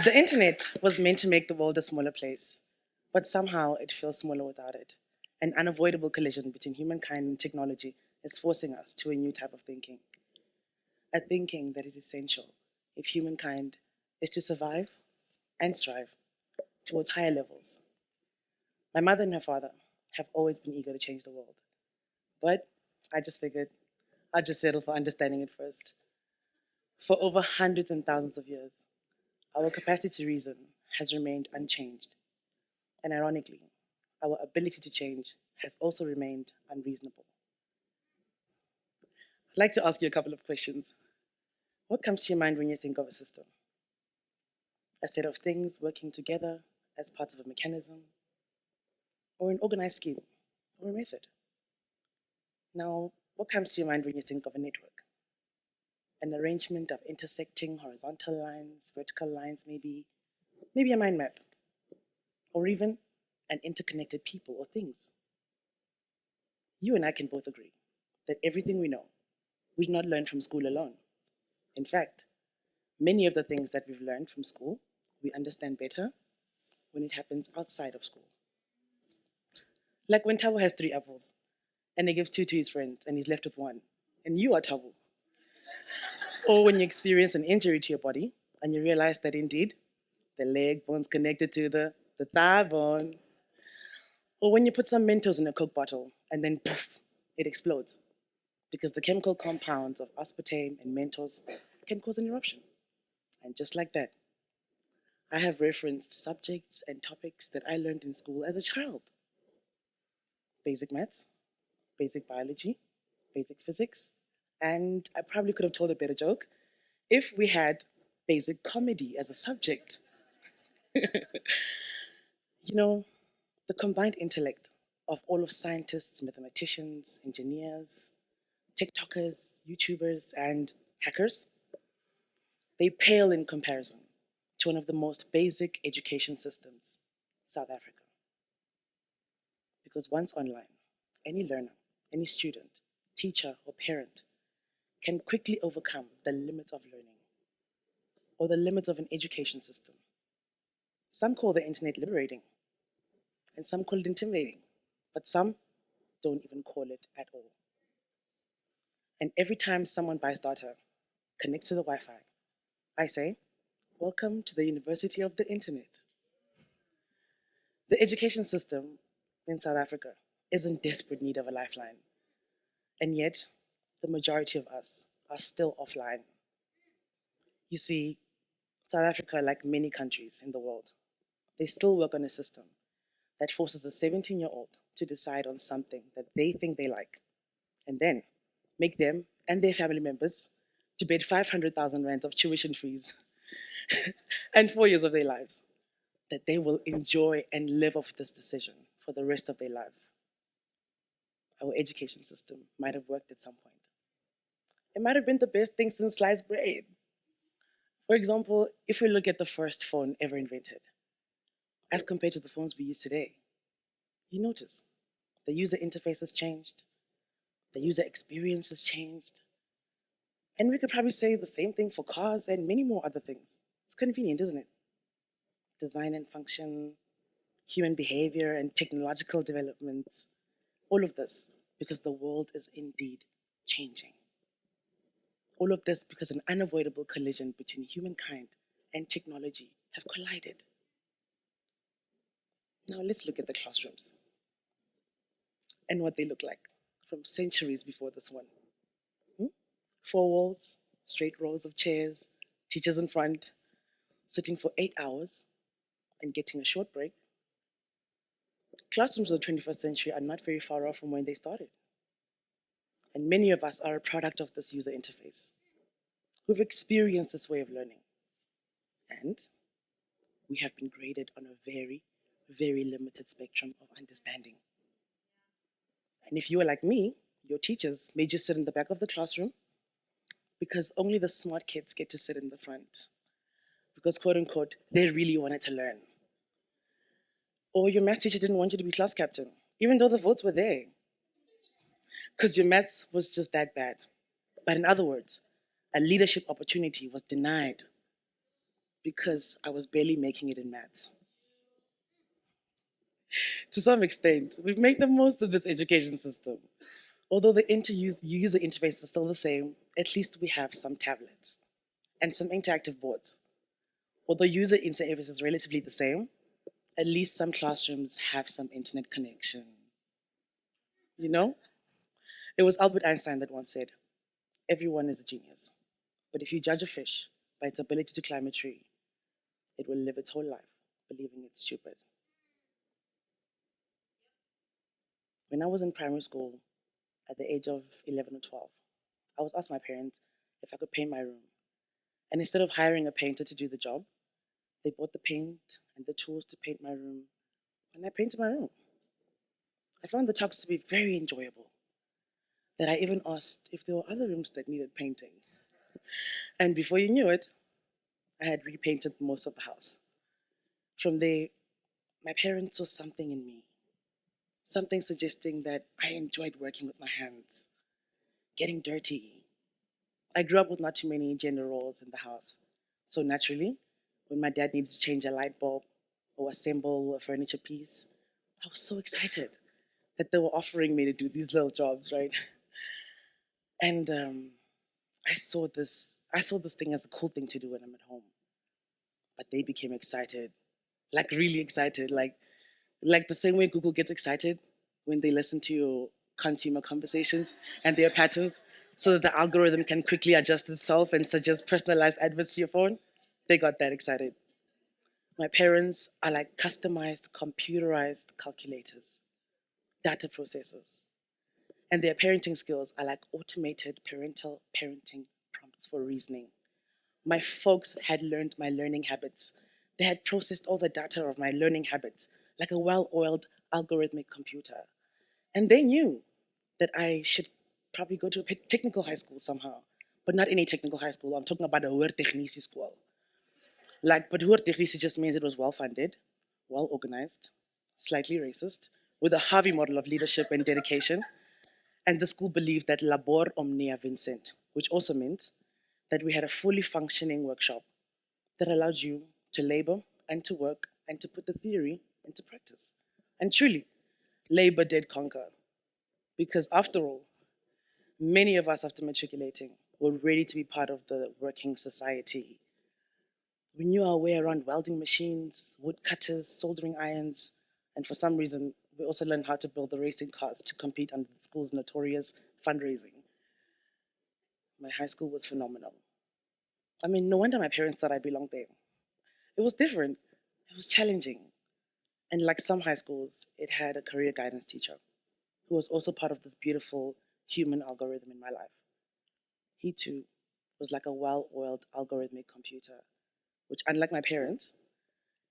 The internet was meant to make the world a smaller place, but somehow it feels smaller without it. An unavoidable collision between humankind and technology is forcing us to a new type of thinking, a thinking that is essential if humankind is to survive and strive towards higher levels. My mother and her father have always been eager to change the world, but I just figured I'd just settle for understanding it first. For over hundreds and thousands of years, our capacity to reason has remained unchanged. And ironically, our ability to change has also remained unreasonable. I'd like to ask you a couple of questions. What comes to your mind when you think of a system? A set of things working together as parts of a mechanism, or an organized scheme, or a method? Now, what comes to your mind when you think of a network? An arrangement of intersecting horizontal lines, vertical lines, maybe a mind map, or even an interconnected people or things. You and I can both agree that everything we know, we did not learn from school alone. In fact, many of the things that we've learned from school, we understand better when it happens outside of school. Like when Tabo has 3 apples, and he gives 2 to his friends, and he's left with 1, and you are Tabo. Or when you experience an injury to your body, and you realize that indeed, the leg bone's connected to the thigh bone. Or when you put some Mentos in a Coke bottle, and then poof, it explodes. Because the chemical compounds of aspartame and Mentos can cause an eruption. And just like that, I have referenced subjects and topics that I learned in school as a child. Basic maths, basic biology, basic physics, and I probably could have told a better joke if we had basic comedy as a subject. You know, the combined intellect of all of scientists, mathematicians, engineers, TikTokers, YouTubers, and hackers, they pale in comparison to one of the most basic education systems, South Africa. Because once online, any learner, any student, teacher, or parent can quickly overcome the limits of learning or the limits of an education system. Some call the internet liberating, and some call it intimidating, but some don't even call it at all. And every time someone buys data, connects to the Wi-Fi, I say, welcome to the University of the Internet. The education system in South Africa is in desperate need of a lifeline. And yet, the majority of us are still offline. You see, South Africa, like many countries in the world, they still work on a system that forces a 17-year-old to decide on something that they think they like, and then make them and their family members debate 500,000 rands of tuition fees and 4 years of their lives, that they will enjoy and live off this decision for the rest of their lives. Our education system might have worked at some point. It might have been the best thing since sliced bread. For example, if we look at the first phone ever invented, as compared to the phones we use today, you notice the user interface has changed, the user experience has changed, and we could probably say the same thing for cars and many more other things. It's convenient, isn't it? Design and function, human behavior and technological developments, all of this because the world is indeed changing. All of this because an unavoidable collision between humankind and technology have collided. Now let's look at the classrooms and what they look like from centuries before this one. 4 walls, straight rows of chairs, teachers in front, sitting for 8 hours and getting a short break. Classrooms of the 21st century are not very far off from when they started. And many of us are a product of this user interface. We've experienced this way of learning. And we have been graded on a very, very limited spectrum of understanding. And if you were like me, your teachers made you sit in the back of the classroom because only the smart kids get to sit in the front. Because, quote unquote, they really wanted to learn. Or your math teacher didn't want you to be class captain, even though the votes were there. Because your maths was just that bad. But in other words, a leadership opportunity was denied. because I was barely making it in maths. To some extent, we've made the most of this education system. Although the user interface is still the same, at least we have some tablets and some interactive boards. Although user interface is relatively the same, at least some classrooms have some internet connection. You know? It was Albert Einstein that once said, everyone is a genius. But if you judge a fish by its ability to climb a tree, it will live its whole life believing it's stupid. When I was in primary school, at the age of 11 or 12, I was asked my parents if I could paint my room. And instead of hiring a painter to do the job, they bought the paint and the tools to paint my room, and I painted my room. I found the talks to be very enjoyable, that I even asked if there were other rooms that needed painting. And before you knew it, I had repainted most of the house. From there, my parents saw something in me, something suggesting that I enjoyed working with my hands, getting dirty. I grew up with not too many gender roles in the house. So naturally, when my dad needed to change a light bulb or assemble a furniture piece, I was so excited that they were offering me to do these little jobs, right? And I saw this thing as a cool thing to do when I'm at home. But they became excited, like really excited, like the same way Google gets excited when they listen to your consumer conversations and their patterns, so that the algorithm can quickly adjust itself and suggest personalized adverts to your phone. They got that excited. My parents are like customized, computerized calculators, data processors, and their parenting skills are like automated parental parenting prompts for reasoning. My folks had learned my learning habits. They had processed all the data of my learning habits like a well oiled algorithmic computer. And they knew that I should probably go to a technical high school somehow, but not any technical high school. I'm talking about a hoërtechniese school. But hoërtechniese just means it was well funded, well organized, slightly racist, with a Harvey model of leadership and dedication. And the school believed that labor omnia vincent, which also meant that we had a fully functioning workshop that allowed you to labor and to work and to put the theory into practice. And truly, labor did conquer. Because after all, many of us, after matriculating, were ready to be part of the working society. We knew our way around welding machines, wood cutters, soldering irons, and for some reason, we also learned how to build the racing cars to compete under the school's notorious fundraising. My high school was phenomenal. I mean, no wonder my parents thought I belonged there. It was different, it was challenging. And like some high schools, it had a career guidance teacher who was also part of this beautiful human algorithm in my life. He too was like a well oiled algorithmic computer, which, unlike my parents,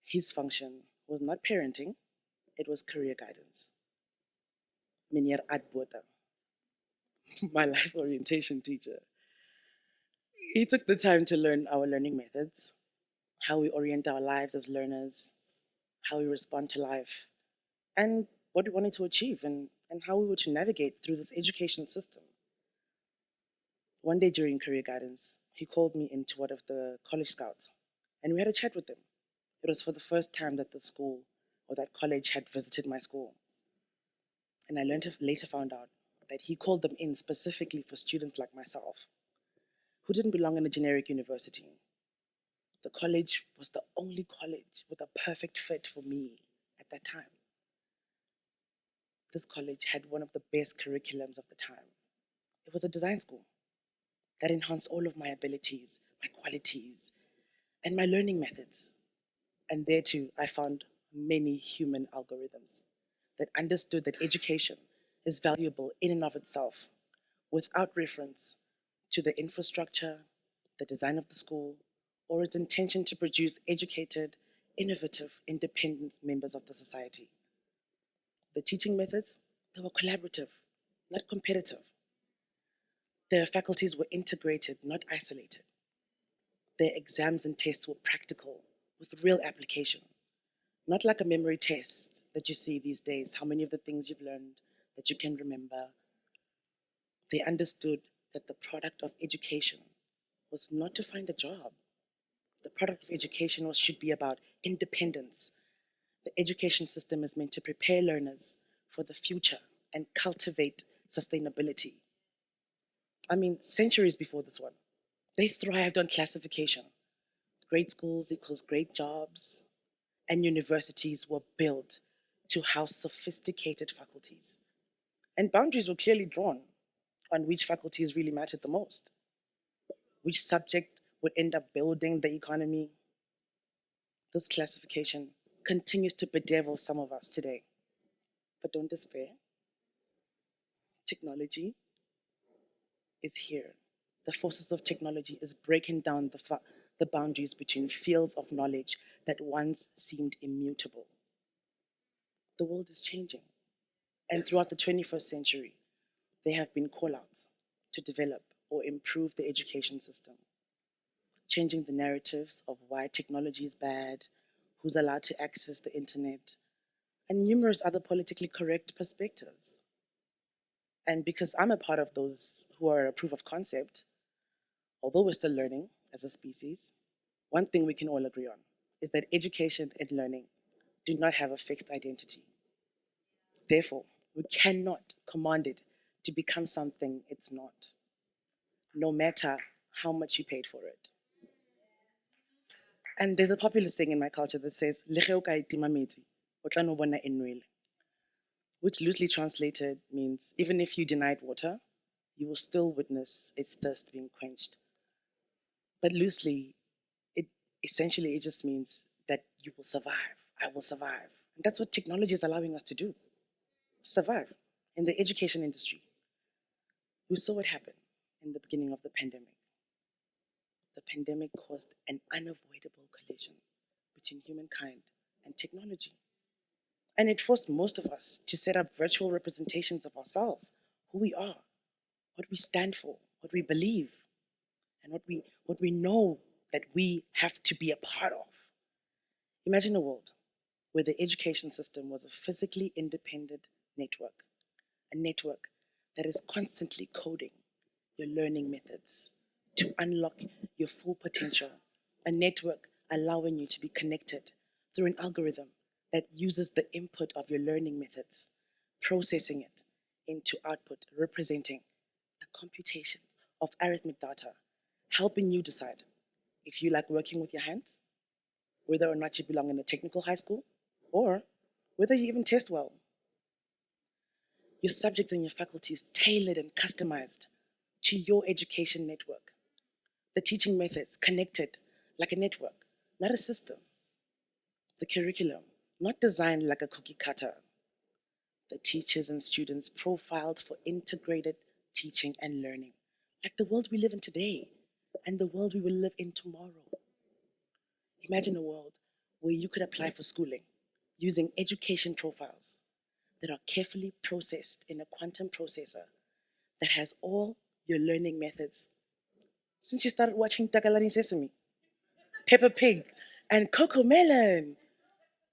his function was not parenting, it was career guidance. Meneer Adbota, my life orientation teacher. He took the time to learn our learning methods, how we orient our lives as learners, how we respond to life, and what we wanted to achieve, and how we were to navigate through this education system. One day during career guidance, he called me into one of the college scouts, and we had a chat with him. It was for the first time that the school or that college had visited my school. And I later found out that he called them in specifically for students like myself, who didn't belong in a generic university. The college was the only college with a perfect fit for me at that time. This college had one of the best curriculums of the time. It was a design school that enhanced all of my abilities, my qualities, and my learning methods. And there too, I found many human algorithms that understood that education is valuable in and of itself without reference to the infrastructure, the design of the school, or its intention to produce educated, innovative, independent members of the society. The teaching methods, they were collaborative, not competitive. Their faculties were integrated, not isolated. Their exams and tests were practical, with real application, not like a memory test that you see these days, how many of the things you've learned that you can remember. They understood that the product of education was not to find a job. The product of education should be about independence. The education system is meant to prepare learners for the future and cultivate sustainability. I mean, centuries before this one, they thrived on classification. Great schools equals great jobs, and universities were built to house sophisticated faculties. And boundaries were clearly drawn on which faculties really mattered the most, which subject would end up building the economy. This classification continues to bedevil some of us today. But don't despair. Technology is here. The forces of technology is breaking down the boundaries between fields of knowledge that once seemed immutable. The world is changing. And throughout the 21st century, there have been call-outs to develop or improve the education system, changing the narratives of why technology is bad, who's allowed to access the internet, and numerous other politically correct perspectives. And because I'm a part of those who are a proof of concept, although we're still learning as a species, one thing we can all agree on is that education and learning do not have a fixed identity. Therefore, we cannot command it to become something it's not, no matter how much you paid for it. And there's a popular saying in my culture that says, "Le ge o ka itima metsi, o tla no bona e nwele," which loosely translated means even if you denied water, you will still witness its thirst being quenched. But loosely, it just means that you will survive. I will survive. And that's what technology is allowing us to do. Survive. In the education industry, we saw what happened in the beginning of the pandemic. The pandemic caused an unavoidable collision between humankind and technology. And it forced most of us to set up virtual representations of ourselves, who we are, what we stand for, what we believe, and what we know that we have to be a part of. Imagine a world where the education system was a physically independent network, a network that is constantly coding your learning methods to unlock your full potential, a network allowing you to be connected through an algorithm that uses the input of your learning methods, processing it into output representing the computation of arithmetic data, helping you decide if you like working with your hands, whether or not you belong in a technical high school, or whether you even test well. Your subjects and your faculties tailored and customized to your education network. The teaching methods connected like a network, not a system. The curriculum, not designed like a cookie cutter. The teachers and students profiled for integrated teaching and learning, like the world we live in today and the world we will live in tomorrow. Imagine a world where you could apply for schooling using education profiles that are carefully processed in a quantum processor that has all your learning methods since you started watching Takalani Sesame, Peppa Pig, and Coco Melon.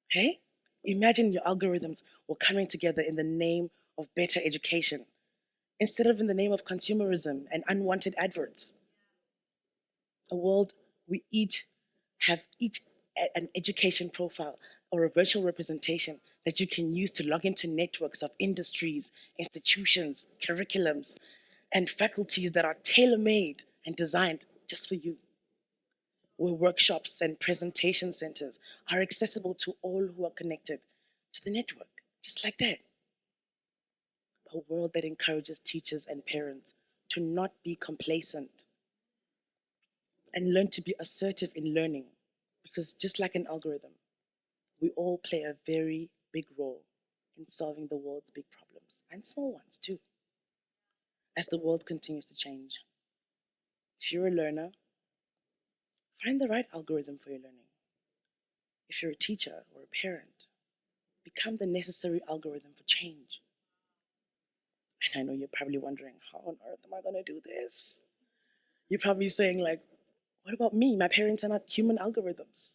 Hey? Imagine your algorithms were coming together in the name of better education instead of in the name of consumerism and unwanted adverts. A world we each have an education profile or a virtual representation that you can use to log into networks of industries, institutions, curriculums, and faculties that are tailor-made and designed just for you, where workshops and presentation centers are accessible to all who are connected to the network, just like that. A world that encourages teachers and parents to not be complacent and learn to be assertive in learning, because just like an algorithm, we all play a very big role in solving the world's big problems, and small ones too, as the world continues to change. If you're a learner, find the right algorithm for your learning. If you're a teacher or a parent, become the necessary algorithm for change. And I know you're probably wondering, how on earth am I going to do this? You're probably saying, like, what about me? My parents are not human algorithms.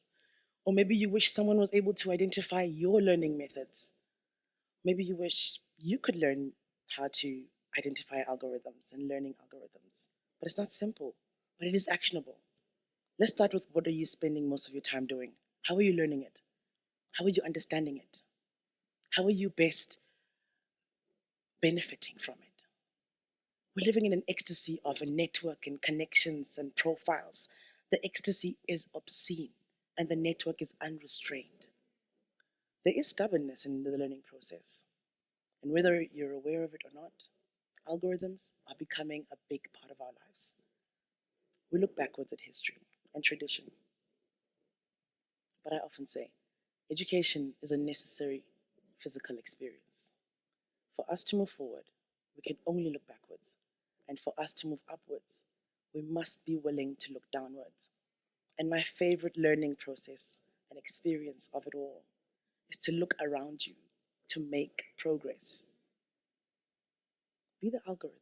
Or maybe you wish someone was able to identify your learning methods. Maybe you wish you could learn how to identify algorithms and learning algorithms. But it's not simple, but it is actionable. Let's start with, what are you spending most of your time doing? How are you learning it? How are you understanding it? How are you best benefiting from it? We're living in an ecstasy of a network and connections and profiles. The ecstasy is obscene and the network is unrestrained. There is stubbornness in the learning process. And whether you're aware of it or not, algorithms are becoming a big part of our lives. We look backwards at history and tradition. But I often say, education is a necessary physical experience. For us to move forward, we can only look backwards. And for us to move upwards, we must be willing to look downwards. And my favorite learning process and experience of it all is to look around you to make progress. Be the algorithm.